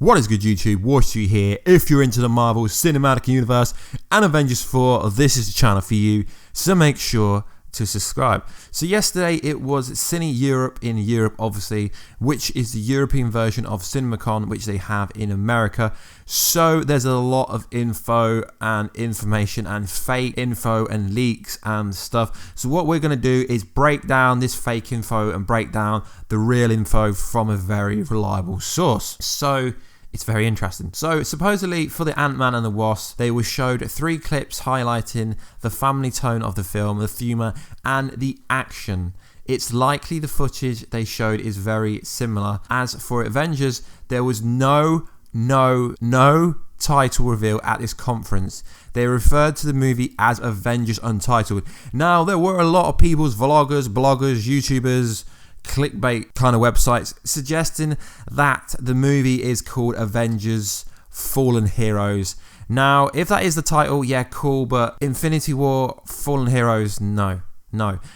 What is good, YouTube? Warstu here. If you're into the Marvel Cinematic Universe and Avengers 4, this is the channel for you, so make sure to subscribe. So yesterday it was CineEurope in Europe, obviously, which is the European version of CinemaCon, which they have in America. So there's a lot of info and information and fake info and leaks and stuff. So what we're going to do is break down this fake info and break down the real info from a very reliable source. So it's very interesting. So supposedly for the Ant-Man and the Wasp, they were showed 3 clips highlighting the family tone of the film, the humour and the action. It's likely the footage they showed is very similar. As for Avengers, there was no title reveal at this conference. They referred to the movie as Avengers Untitled. Now, there were a lot of people's vloggers, bloggers, YouTubers, clickbait kind of websites suggesting that the movie is called Avengers Fallen Heroes. Now, if that is the title, yeah, cool, but Infinity War Fallen Heroes, no.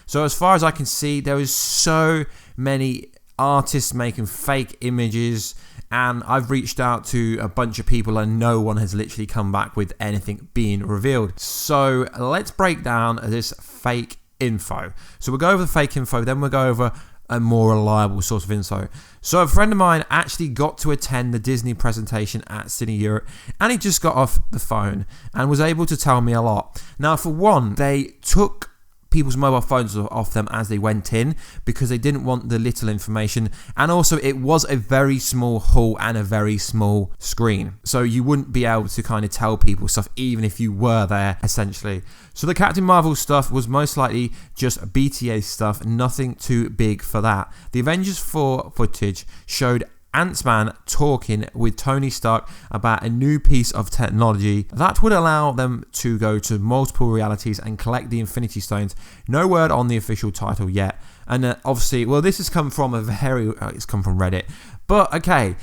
So as far as I can see, there is so many artists making fake images, and I've reached out to a bunch of people and no one has literally come back with anything being revealed. So let's break down this fake info. So we'll go over the fake info, then we'll go over a more reliable source of info. So a friend of mine actually got to attend the Disney presentation at CineEurope, and he just got off the phone and was able to tell me a lot. Now, for one, they took people's mobile phones off them as they went in because they didn't want the little information, and also it was a very small hall and a very small screen, so you wouldn't be able to kind of tell people stuff even if you were there, essentially. So the Captain Marvel stuff was most likely just BTA stuff, nothing too big for that. The Avengers 4 footage showed Ant-Man talking with Tony Stark about a new piece of technology that would allow them to go to multiple realities and collect the Infinity Stones. No word on the official title yet. And obviously, well, this has come from it's come from Reddit. But okay,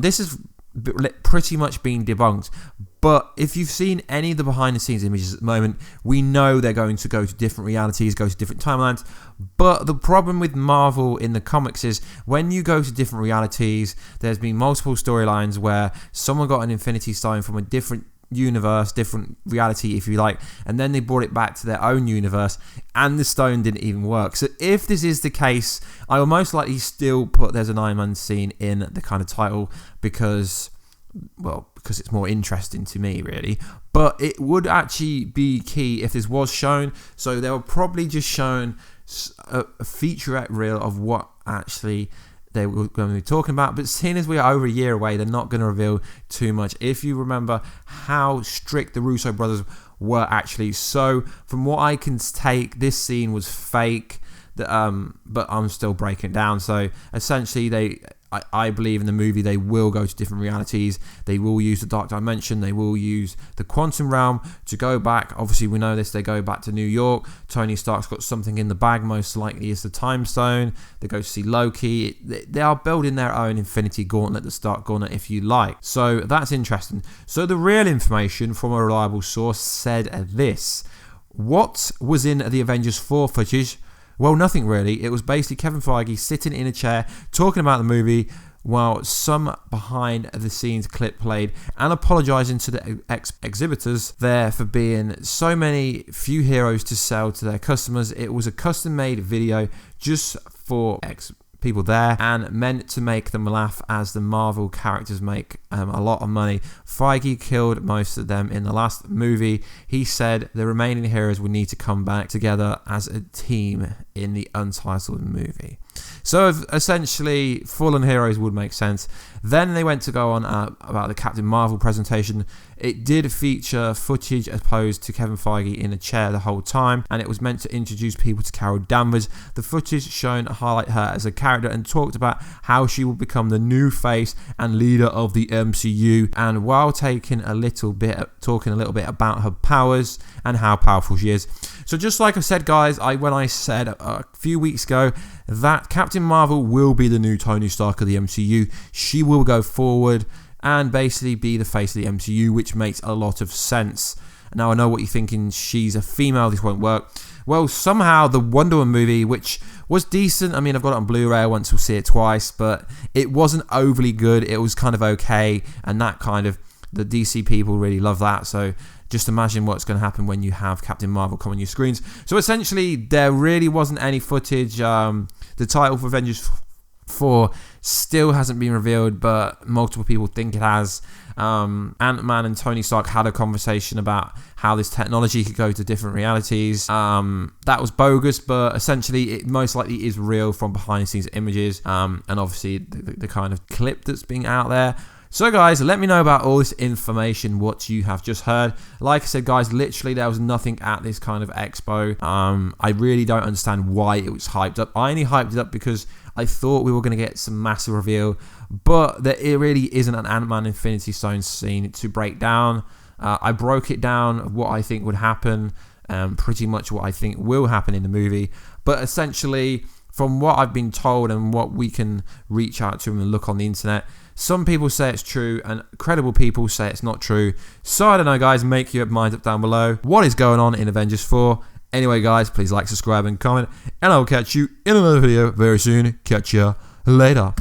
this is pretty much been debunked. But if you've seen any of the behind the scenes images at the moment, we know they're going to go to different realities, go to different timelines. But the problem with Marvel in the comics is when you go to different realities, there's been multiple storylines where someone got an Infinity Stone from a different universe, different reality if you like, and then they brought it back to their own universe and the stone didn't even work. So if this is the case, I will most likely still put there's an Iron Man scene in the kind of title because it's more interesting to me, really. But it would actually be key if this was shown. So they were probably just shown a featurette reel of what actually they were going to be talking about. But seeing as we are over a year away, they're not going to reveal too much. If you remember how strict the Russo brothers were actually. So from what I can take, this scene was fake. But I'm still breaking it down. So essentially, I believe in the movie they will go to different realities. They will use the dark dimension. They will use the quantum realm to go back. Obviously, we know this. They go back to New York. Tony Stark's got something in the bag. Most likely is the time stone. They go to see Loki. They are building their own Infinity Gauntlet, the Stark Gauntlet, if you like. So that's interesting. So the real information from a reliable source said this. What was in the Avengers 4 footage? Well, nothing really. It was basically Kevin Feige sitting in a chair talking about the movie while some behind the scenes clip played and apologising to the exhibitors there for being so few heroes to sell to their customers. It was a custom made video just for people there and meant to make them laugh, as the Marvel characters make a lot of money. Feige killed most of them in the last movie. He said the remaining heroes would need to come back together as a team in the Untitled movie. So essentially, Fallen Heroes would make sense. Then they went to go on about the Captain Marvel presentation. It did feature footage opposed to Kevin Feige in a chair the whole time, and it was meant to introduce people to Carol Danvers. The footage shown highlight her as a character and talked about how she will become the new face and leader of the MCU, and while talking a little bit about her powers and how powerful she is. So just like I said, guys, when I said a few weeks ago that Captain Marvel will be the new Tony Stark of the MCU, she will go forward and basically be the face of the MCU, which makes a lot of sense. Now, I know what you're thinking, she's a female, this won't work. Well, somehow the Wonder Woman movie, which was decent. I mean, I've got it on Blu-ray. I went to see it twice, but it wasn't overly good. It was kind of okay, and that kind of, the DC people really love that. So just imagine what's going to happen when you have Captain Marvel come on your screens. So essentially, there really wasn't any footage. The title for Avengers 4 still hasn't been revealed, but multiple people think it has. Ant-Man and Tony Stark had a conversation about how this technology could go to different realities. That was bogus, but essentially it most likely is real from behind the scenes images, and obviously the kind of clip that's being out there. So guys, let me know about all this information, what you have just heard. Like I said, guys, literally there was nothing at this kind of expo. I really don't understand why it was hyped up. I only hyped it up because I thought we were going to get some massive reveal, but there really isn't an Ant-Man Infinity Stone scene to break down. I broke it down, what I think would happen, pretty much what I think will happen in the movie. But essentially, from what I've been told and what we can reach out to and look on the internet, some people say it's true and credible people say it's not true. So I don't know, guys, make your mind up down below. What is going on in Avengers 4? Anyway, guys, please like, subscribe and comment, and I'll catch you in another video very soon. Catch ya later.